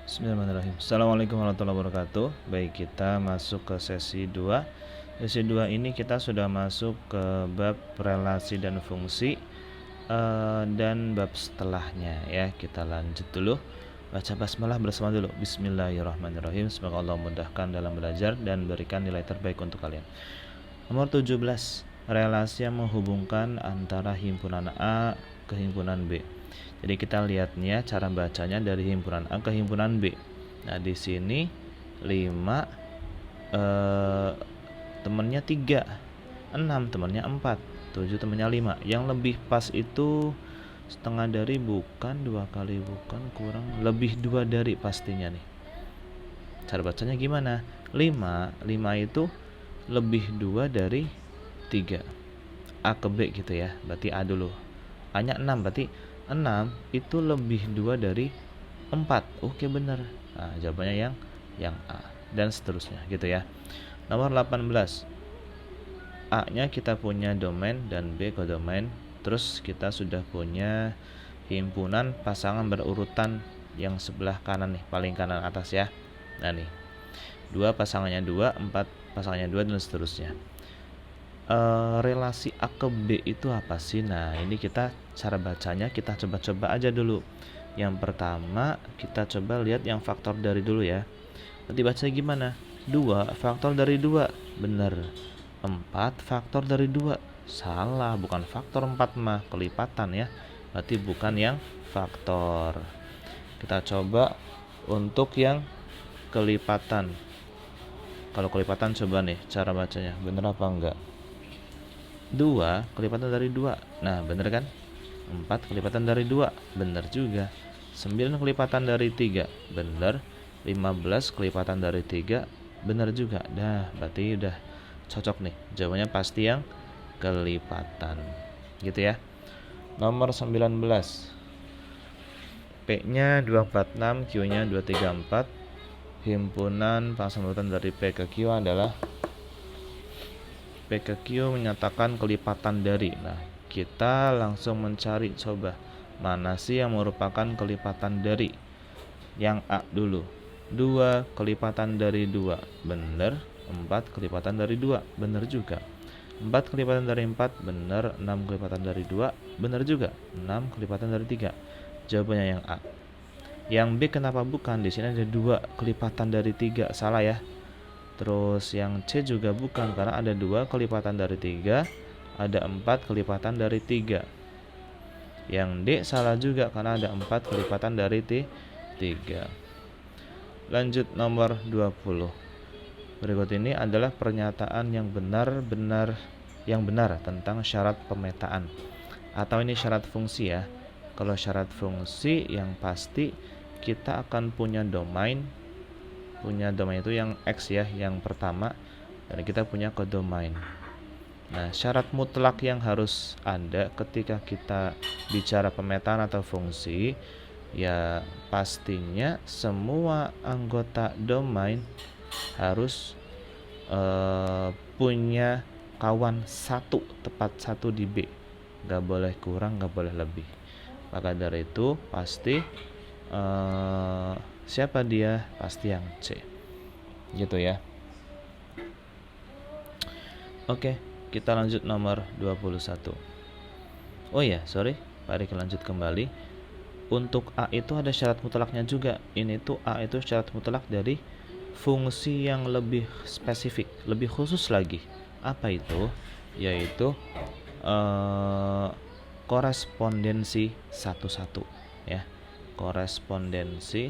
Bismillahirrahmanirrahim. Assalamualaikum warahmatullahi wabarakatuh. Baik, kita masuk ke sesi 2. Sesi 2 ini kita sudah masuk ke bab relasi dan fungsi dan bab setelahnya ya. Kita lanjut dulu. Baca basmalah bersama dulu. Bismillahirrahmanirrahim. Semoga Allah mudahkan dalam belajar dan berikan nilai terbaik untuk kalian. Nomor 17. Relasi yang menghubungkan antara himpunan A ke himpunan B. Jadi kita lihatnya cara bacanya dari himpunan A ke himpunan B. Nah, di sini 5 temannya 3, 6 temannya 4, 7 temannya 5. Yang lebih pas itu setengah dari bukan, 2 kali bukan, kurang lebih 2 dari pastinya nih. Cara bacanya gimana? 5 itu lebih 2 dari 3. A ke B gitu ya. Berarti A dulu. A-nya 6, berarti 6 itu lebih 2 dari 4. Oke, benar. Nah, jawabannya yang A dan seterusnya gitu ya. Nomor 18. A-nya kita punya domain dan B kodomain. Terus kita sudah punya himpunan pasangan berurutan yang sebelah kanan nih, paling kanan atas ya. Nah nih, 2 pasangannya 2, 4 pasangannya 2 dan seterusnya. Relasi A ke B itu apa sih? Nah, ini kita cara bacanya kita coba-coba aja dulu. Yang pertama kita coba lihat yang faktor dari dulu ya. Nanti baca gimana? 2 faktor dari 2, bener. 4 faktor dari 2, salah, bukan faktor 4 mah kelipatan ya. Berarti bukan yang faktor. Kita coba untuk yang kelipatan. Kalau kelipatan coba nih cara bacanya, bener apa enggak? 2 kelipatan dari 2. Nah, bener kan? 4 kelipatan dari 2. Bener juga. 9 kelipatan dari 3. Bener. 15 kelipatan dari 3. Bener juga. Dah, berarti udah cocok nih. Jawabannya pasti yang kelipatan. Gitu ya. Nomor 19. P-nya 246, Q-nya 234. Himpunan pasangan urutan dari P ke Q adalah P ke Q menyatakan kelipatan dari. Nah, kita langsung mencari coba mana sih yang merupakan kelipatan dari. Yang A dulu. 2 kelipatan dari 2, bener. 4 kelipatan dari 2, bener juga. 4 kelipatan dari 4, bener. 6 kelipatan dari 2, bener juga. 6 kelipatan dari 3. Jawabannya yang A. Yang B kenapa bukan? Di sini ada 2 kelipatan dari 3, salah ya. Terus yang C juga bukan karena ada 2 kelipatan dari 3, ada 4 kelipatan dari 3. Yang D salah juga karena ada 4 kelipatan dari 3. Lanjut nomor 20. Berikut ini adalah pernyataan yang benar tentang syarat pemetaan. Atau ini syarat fungsi ya. Kalau syarat fungsi yang pasti kita akan punya domain itu yang X ya, yang pertama, dan kita punya kodomain. Nah, syarat mutlak yang harus ada ketika kita bicara pemetaan atau fungsi, ya pastinya semua anggota domain harus punya kawan satu, tepat satu di B. Gak boleh kurang, gak boleh lebih. Maka dari itu pasti siapa dia? Pasti yang C. Gitu ya. Oke, kita lanjut nomor 21. Oh ya, sorry, mari kita lanjut kembali. Untuk A itu ada syarat mutlaknya juga. Ini tuh A itu syarat mutlak dari fungsi yang lebih spesifik, lebih khusus lagi. Apa itu? Yaitu korespondensi satu-satu ya. Korespondensi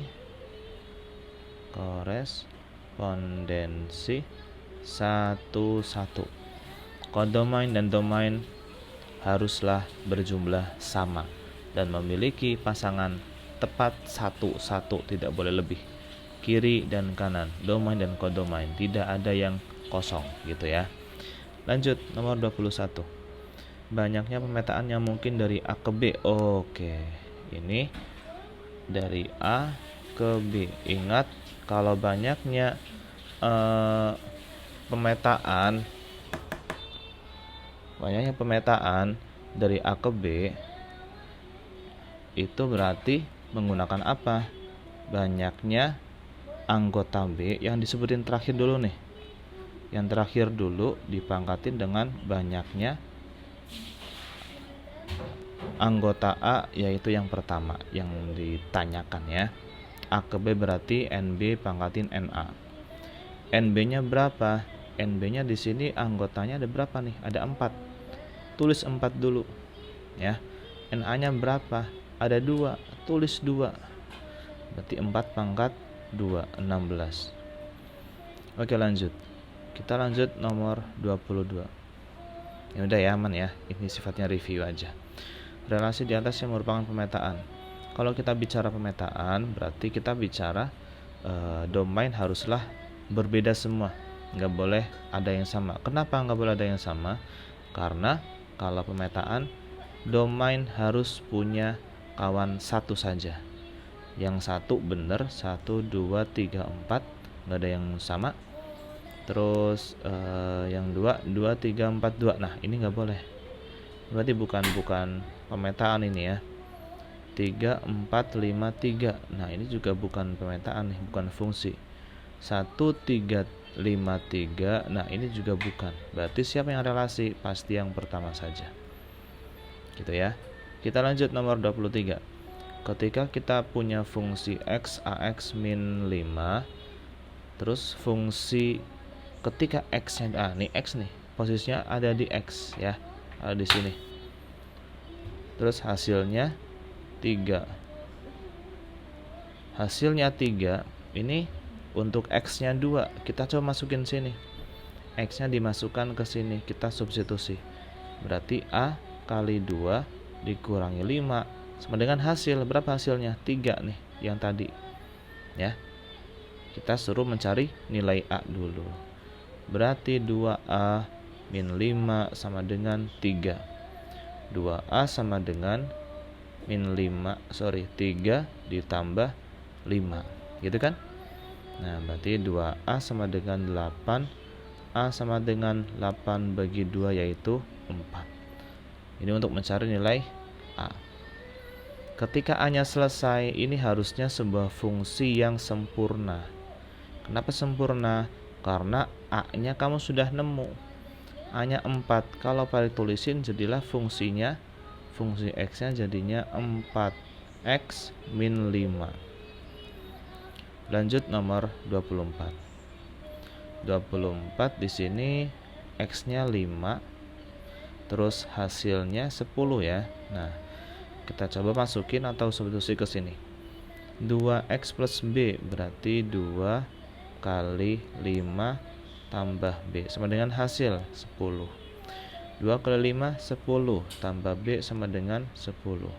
satu-satu. Kodomain dan domain haruslah berjumlah sama dan memiliki pasangan tepat satu-satu, tidak boleh lebih. Kiri dan kanan, domain dan kodomain, tidak ada yang kosong gitu ya. Lanjut nomor 21. Banyaknya pemetaan yang mungkin dari A ke B. Oke, ini dari A ke B. Ingat, kalau banyaknya pemetaan dari A ke B itu berarti menggunakan apa? banyaknya anggota B yang disebutin terakhir dulu nih. Yang terakhir dulu dipangkatin dengan banyaknya anggota A, yaitu yang pertama yang ditanyakan ya. A ke B berarti NB pangkatin NA. NB-nya berapa? NB-nya di sini anggotanya ada berapa nih? Ada 4. Tulis 4 dulu ya. NA-nya berapa? Ada 2. Tulis 2. Berarti 4 pangkat 2, 16. Oke, lanjut. Kita lanjut nomor 22. Ya udah ya, aman ya. Ini sifatnya review aja. Relasi di atas yang merupakan pemetaan. Kalau kita bicara pemetaan, berarti kita bicara domain haruslah berbeda semua. Nggak boleh ada yang sama. Kenapa nggak boleh ada yang sama? Karena kalau pemetaan, domain harus punya kawan satu saja. Yang satu benar, 1, 2, 3, 4, nggak ada yang sama. Terus yang 2, 2, 3, 4, 2. Nah, ini nggak boleh. Berarti bukan pemetaan ini ya. 3, 4, 5, 3. Nah, ini juga bukan pemetaan nih, bukan fungsi. 1, 3, 5, 3. Nah, ini juga bukan. Berarti siapa yang relasi? Pasti yang pertama saja. Gitu ya. Kita lanjut nomor 23. Ketika kita punya fungsi x ax min 5, terus fungsi ketika x-nya nih x nih, posisinya ada di x ya, ada di sini. Terus hasilnya 3. Hasilnya 3 ini untuk x-nya 2, kita coba masukin sini. X-nya dimasukkan ke sini, kita substitusi. Berarti A kali 2 dikurangi 5 sama dengan hasil. Berapa hasilnya? 3 nih, yang tadi. Ya. Kita suruh mencari nilai A dulu. Berarti 2A min 5 sama dengan 3. 2A sama dengan min 3 ditambah 5. Gitu kan? Nah, berarti 2A sama dengan 8. A sama dengan 8 bagi 2 yaitu 4. Ini untuk mencari nilai A. Ketika A-nya selesai, ini harusnya sebuah fungsi yang sempurna. Kenapa sempurna? Karena A-nya kamu sudah nemu. A-nya 4. Kalau pada tulisin jadilah fungsinya, fungsi X-nya jadinya 4X min 5. Lanjut nomor 24. 24 di sini X-nya 5. Terus hasilnya 10 ya. Nah, kita coba masukin atau substitusi ke sini. 2X plus B berarti 2 kali 5 tambah B sama dengan hasil 10. 2 kali 5 10 tambah B sama dengan 10.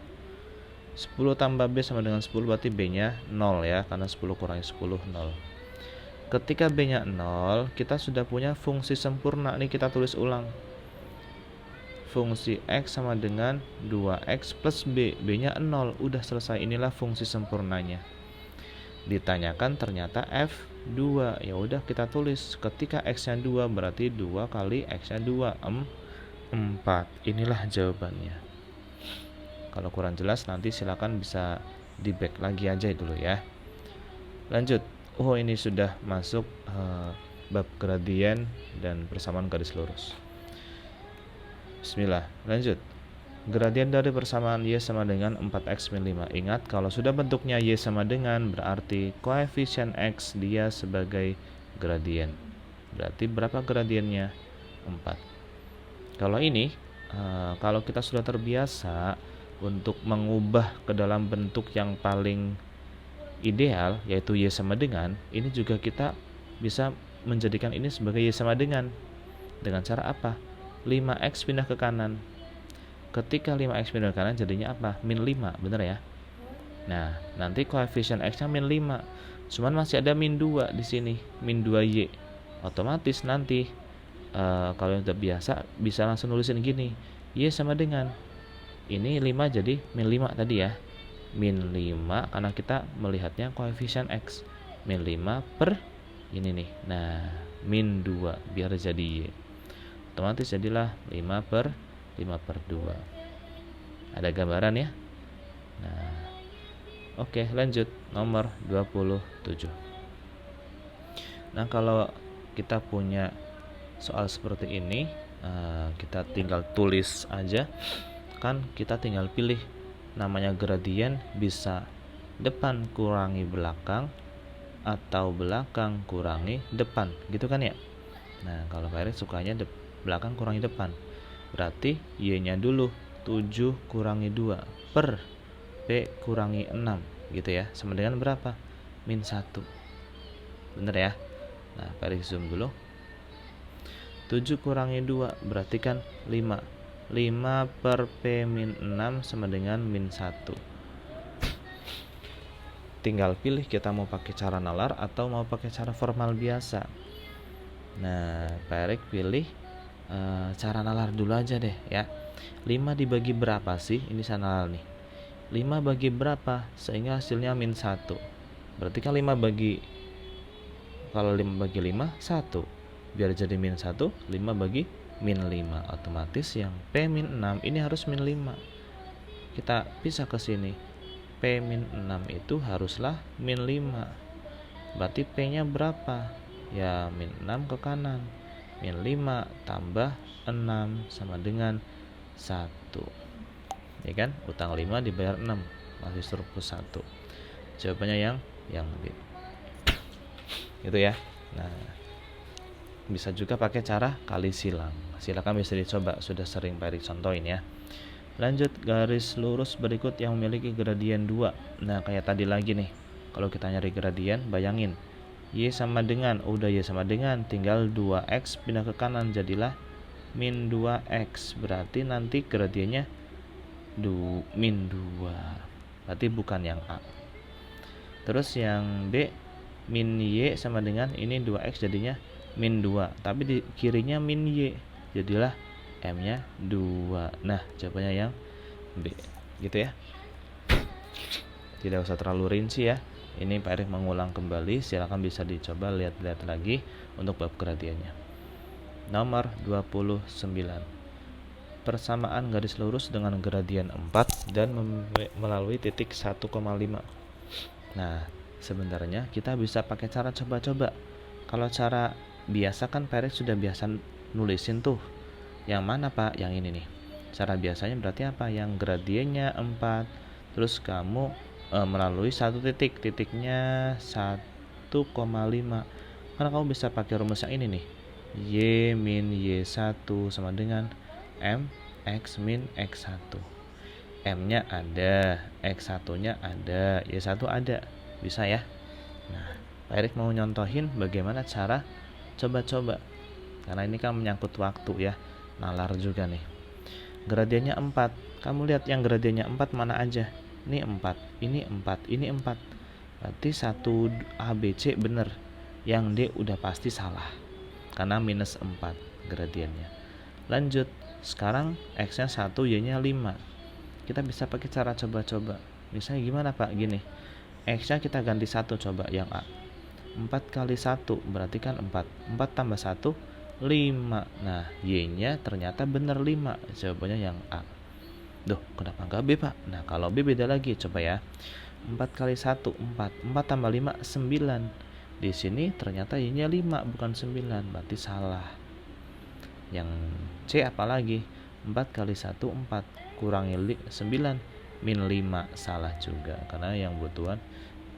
10 tambah B sama dengan 10 berarti B-nya 0 ya, karena 10 kurangi 10 0. Ketika B-nya 0, kita sudah punya fungsi sempurna. Nih kita tulis ulang. Fungsi X sama dengan 2X plus B. B-nya 0, udah selesai. Inilah fungsi sempurnanya. Ditanyakan ternyata F2. Ya udah kita tulis. Ketika X-nya 2 berarti 2 kali X-nya 2, 4. Inilah jawabannya. Kalau kurang jelas nanti silakan bisa di back lagi aja dulu ya. Lanjut. Oh, ini sudah masuk bab gradien dan persamaan garis lurus. Bismillah, lanjut. Gradien dari persamaan Y sama dengan 4X min 5. Ingat, kalau sudah bentuknya Y sama dengan, berarti koefisien X dia sebagai gradien. Berarti berapa gradiennya? 4. Kalau ini, kalau kita sudah terbiasa untuk mengubah ke dalam bentuk yang paling ideal, yaitu Y sama dengan, ini juga kita bisa menjadikan ini sebagai Y sama dengan. Dengan cara apa? 5X pindah ke kanan. Ketika 5X pindah ke kanan jadinya apa? Min 5, bener ya? Nah, nanti koefisien X-nya min 5. Cuman masih ada min 2 di sini, min 2Y. Otomatis nanti kalau yang udah biasa bisa langsung nulisin gini. Y sama dengan ini 5 jadi min 5 tadi ya. Min 5 karena kita melihatnya koefisien X. Min 5 per ini nih. Nah, min 2 biar jadi Y. Otomatis jadilah 5 per 2. Ada gambaran ya. Nah, Oke, lanjut nomor 27. Nah, kalau kita punya soal seperti ini, kita tinggal tulis aja. Kan kita tinggal pilih, namanya gradien bisa depan kurangi belakang atau belakang kurangi depan, gitu kan ya. Nah, kalau Pak Erik sukanya belakang kurangi depan. Berarti Y-nya dulu 7 kurangi 2 per P kurangi 6 gitu ya, sama dengan berapa? Min 1. Bener ya? Nah, Pak Erik zoom dulu. 7 kurangi 2 berarti kan 5. 5 per P min 6 sama dengan min 1. Tinggal pilih kita mau pakai cara nalar atau mau pakai cara formal biasa. Nah, Pak Erik pilih cara nalar dulu aja deh ya. 5 dibagi berapa sih? Ini saya nalar nih. 5 bagi berapa? Sehingga hasilnya min 1. Berarti kan 5 bagi, kalau 5 bagi 5, 1. Biar jadi min 1, 5 bagi min 5. Otomatis yang P min 6 ini harus min 5. Kita pisah ke sini. P min 6 itu haruslah min 5. Berarti P-nya berapa? Ya min 6 ke kanan. Min 5 tambah 6 sama dengan 1. Ya kan? Utang 5 dibayar 6, masih surplus 1. Jawabannya yang B. Gitu ya. Nah, bisa juga pakai cara kali silang. Silakan bisa dicoba, sudah sering Pak Erik contohin ya. Lanjut, garis lurus berikut yang memiliki gradien 2. Nah, kayak tadi lagi nih. Kalau kita nyari gradien, bayangin Y sama dengan, udah Y sama dengan, tinggal 2X pindah ke kanan, jadilah min 2X. Berarti nanti gradiennya min 2. Berarti bukan yang A. Terus yang B, min Y sama dengan, ini 2X jadinya min 2. Tapi di kirinya min Y, jadilah M-nya 2. Nah, jawabannya yang B. Gitu ya. Tidak usah terlalu rinci ya. Ini Pak Erik mengulang kembali, silakan bisa dicoba lihat-lihat lagi untuk bab gradiennya. Nomor 29. Persamaan garis lurus dengan gradien 4 dan melalui titik 1,5. Nah, sebenarnya kita bisa pakai cara coba-coba. Kalau cara biasa kan Pak Erik sudah biasa nulisin tuh. Yang mana Pak? Yang ini nih. Cara biasanya berarti apa? Yang gradiennya 4, terus kamu melalui satu titik, titiknya 1,5. Karena kamu bisa pakai rumus yang ini nih. Y min Y1 sama dengan M X min X1. M-nya ada, X1-nya ada, Y1 ada. Bisa ya? Nah, Pak Erik mau nyontohin bagaimana cara coba-coba. Karena ini kan menyangkut waktu ya. Nalar juga nih. Gradiennya 4. Kamu lihat yang gradiennya 4 mana aja. Ini 4, ini 4, ini 4. Berarti 1 ABC bener. Yang D udah pasti salah. Karena minus 4 gradiennya. Lanjut. Sekarang X-nya 1, Y-nya 5. Kita bisa pakai cara coba-coba. Misalnya gimana Pak? Gini. X-nya kita ganti 1 coba yang A. 4 kali 1 berarti kan 4. 4 tambah 1, 5. Nah, Y-nya ternyata benar 5. Jawabannya yang A. Duh, kenapa enggak B Pak? Nah, kalau B beda lagi, coba ya. 4 kali 1, 4. 4 tambah 5, 9. Di sini ternyata Y-nya 5, bukan 9. Berarti salah. Yang C apalagi? 4 kali 1, 4. Kurangi 9, min 5. Salah juga. Karena yang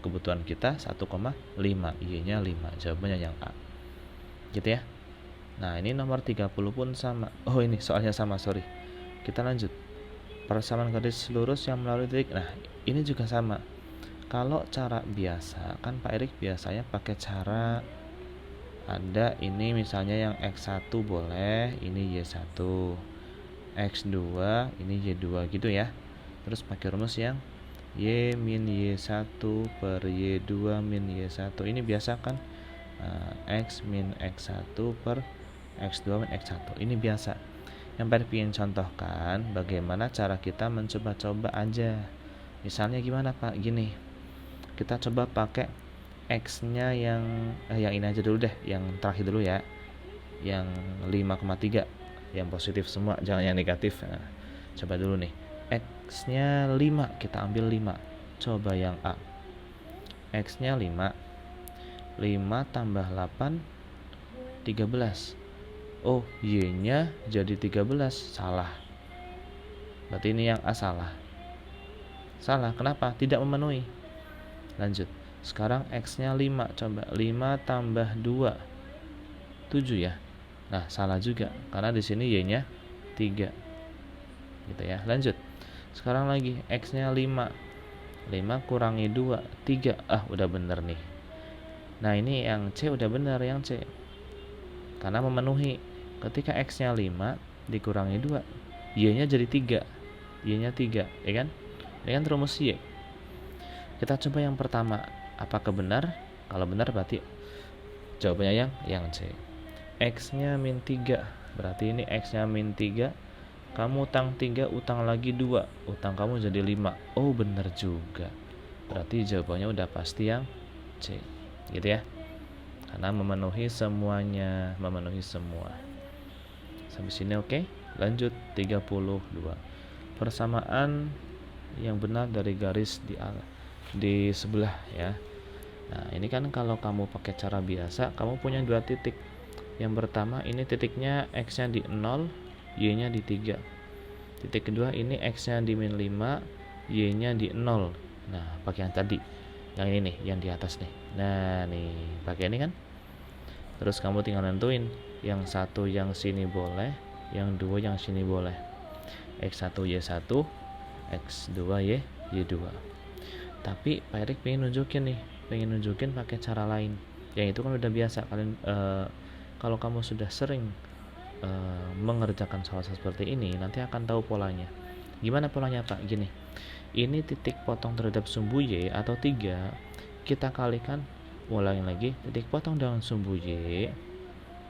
kebutuhan kita 1,5. Y-nya 5. Jawabannya yang A. Gitu ya. Nah, ini nomor 30 pun sama. Oh, ini soalnya sama, sorry. Kita lanjut. Persamaan garis lurus yang melalui titik. Nah, ini juga sama. Kalau cara biasa, kan Pak Erik biasanya pakai cara ada ini misalnya yang X1 boleh, ini Y1. X2, ini Y2 gitu ya. Terus pakai rumus yang Y min Y1 per Y2 min Y1. Ini biasa kan. X min X1 per X2 min X1. Ini biasa. Yang Pak ingin contohkan bagaimana cara kita mencoba-coba aja. Misalnya gimana Pak? Gini. Kita coba pakai X-nya yang ini aja dulu deh, yang terakhir dulu ya. Yang 5,3. Yang positif semua, jangan yang negatif. Nah, coba dulu nih. X-nya 5, kita ambil 5. coba yang A. X nya 5. 5 tambah 8 13. Oh, Y nya jadi 13. Salah. Berarti ini yang A salah. Salah, kenapa? Tidak memenuhi. Lanjut. Sekarang X nya 5. Coba 5 tambah 2 7 ya. Nah, salah juga karena di sini Y nya 3. Gitu ya. Lanjut. Sekarang lagi X nya 5. 5 kurangi 2 3. Udah bener nih. Nah, ini yang C udah bener, yang C karena memenuhi. Ketika X nya 5 dikurangi 2, Y nya jadi 3. Y nya 3, ya kan? Ini kan rumus Y. Kita coba yang pertama. Apakah benar? Kalau benar berarti jawabannya yang C. X nya min 3. Berarti ini X nya min 3. Kamu utang 3, utang lagi 2. Utang kamu jadi 5. Oh, benar juga. Berarti jawabannya udah pasti yang C. Gitu ya. Karena memenuhi semuanya. Memenuhi semua. Sampai sini oke? Lanjut 32. Persamaan yang benar dari garis di sebelah ya. Nah, ini kan kalau kamu pakai cara biasa, kamu punya 2 titik. Yang pertama ini titiknya X-nya di 0, Y-nya di 3. Titik kedua ini X-nya di min 5, Y-nya di 0. Nah, pakai yang tadi. Yang ini nih, yang di atas nih. Nah, nih, pakai ini kan. Terus kamu tinggal nentuin. Yang satu yang sini boleh, yang dua yang sini boleh. X1 Y1, X2 Y2. Tapi Pak Erik pengen nunjukin pakai cara lain. Yang itu kan udah biasa. Kalian kalau kamu sudah sering mengerjakan soal seperti ini, nanti akan tahu polanya. Gimana polanya, Pak? Gini. Ini titik potong terhadap sumbu Y atau 3, kita kalikan, ulangi lagi, titik potong dengan sumbu Y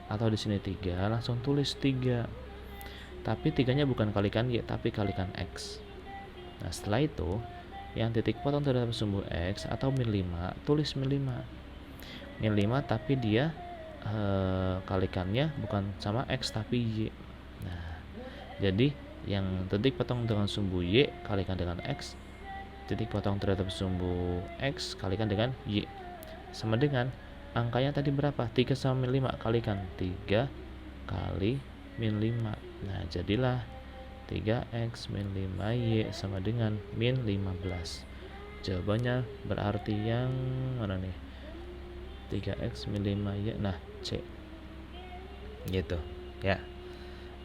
atau di sini 3, langsung tulis 3. Tapi 3-nya bukan kalikan Y, tapi kalikan X. Nah, setelah itu yang titik potong terhadap sumbu X atau min 5, tulis min 5. Min 5 tapi dia kalikannya bukan sama X tapi Y. Nah, jadi yang titik potong dengan sumbu Y kalikan dengan X, titik potong terhadap sumbu X kalikan dengan Y. Sama dengan angkanya tadi berapa? 3 sama min 5, kalikan 3 kali min 5. Nah, jadilah 3x min 5y sama dengan min 15. Jawabannya berarti yang mana nih? 3x min 5y. Nah, C. Gitu ya.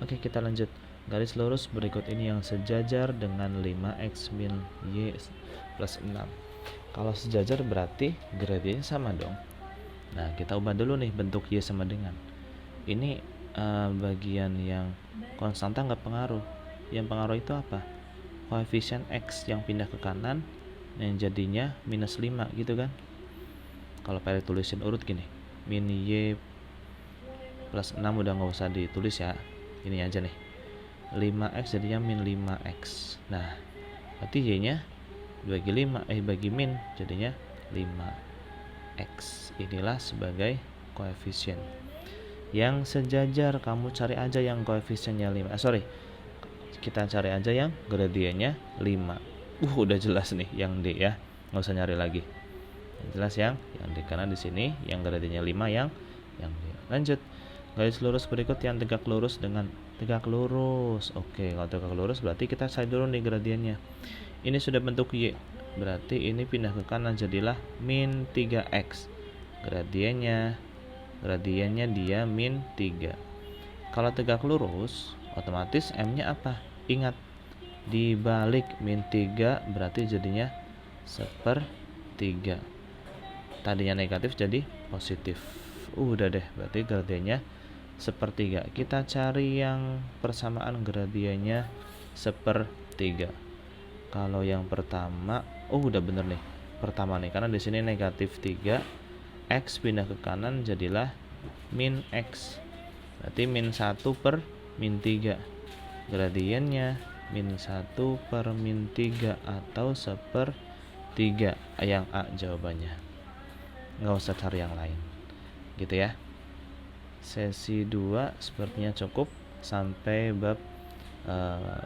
Oke, kita lanjut. Garis lurus berikut ini yang sejajar dengan 5x min y plus 6. Kalau sejajar berarti gradiennya sama dong. Nah, kita ubah dulu nih bentuk y sama dengan. Ini bagian yang konstanta nggak pengaruh. Yang pengaruh itu apa? Koefisien X yang pindah ke kanan yang jadinya minus 5 gitu kan. Kalau pada tulisin urut gini, min Y plus 6 udah nggak usah ditulis ya, ini aja nih, 5X jadinya min 5X. Nah, berarti Y nya bagi min jadinya 5X. Inilah sebagai koefisien yang sejajar. Kamu cari aja yang koefisiennya 5. Kita cari aja yang gradiennya 5. Udah jelas nih yang D ya. Nggak usah nyari lagi. Yang jelas yang D, karena di sini yang gradiennya 5 yang D. Lanjut. Garis lurus berikut yang tegak lurus dengan tegak lurus. Oke, kalau tegak lurus berarti kita cari dulu nih gradiennya. Ini sudah bentuk Y. Berarti ini pindah ke kanan jadilah min 3X. Gradiennya dia min 3. Kalau tegak lurus, otomatis M-nya apa? Ingat, dibalik min 3 berarti jadinya 1/3. Tadinya negatif jadi positif. Udah deh, berarti gradiennya 1/3. Kita cari yang persamaan gradiennya 1/3. Kalau yang pertama, udah bener nih. Pertama nih, karena di sini negatif 3, X pindah ke kanan jadilah min X. Berarti min 1 per min 3. Gradiennya min 1 per min 3 atau 1/3. Yang A jawabannya. Nggak usah cari yang lain. Gitu ya. Sesi 2 sepertinya cukup sampai bab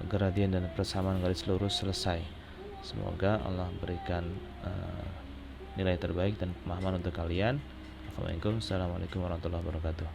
gradien dan persamaan garis lurus selesai. Semoga Allah berikan nilai terbaik dan pemahaman untuk kalian. Assalamualaikum warahmatullahi wabarakatuh.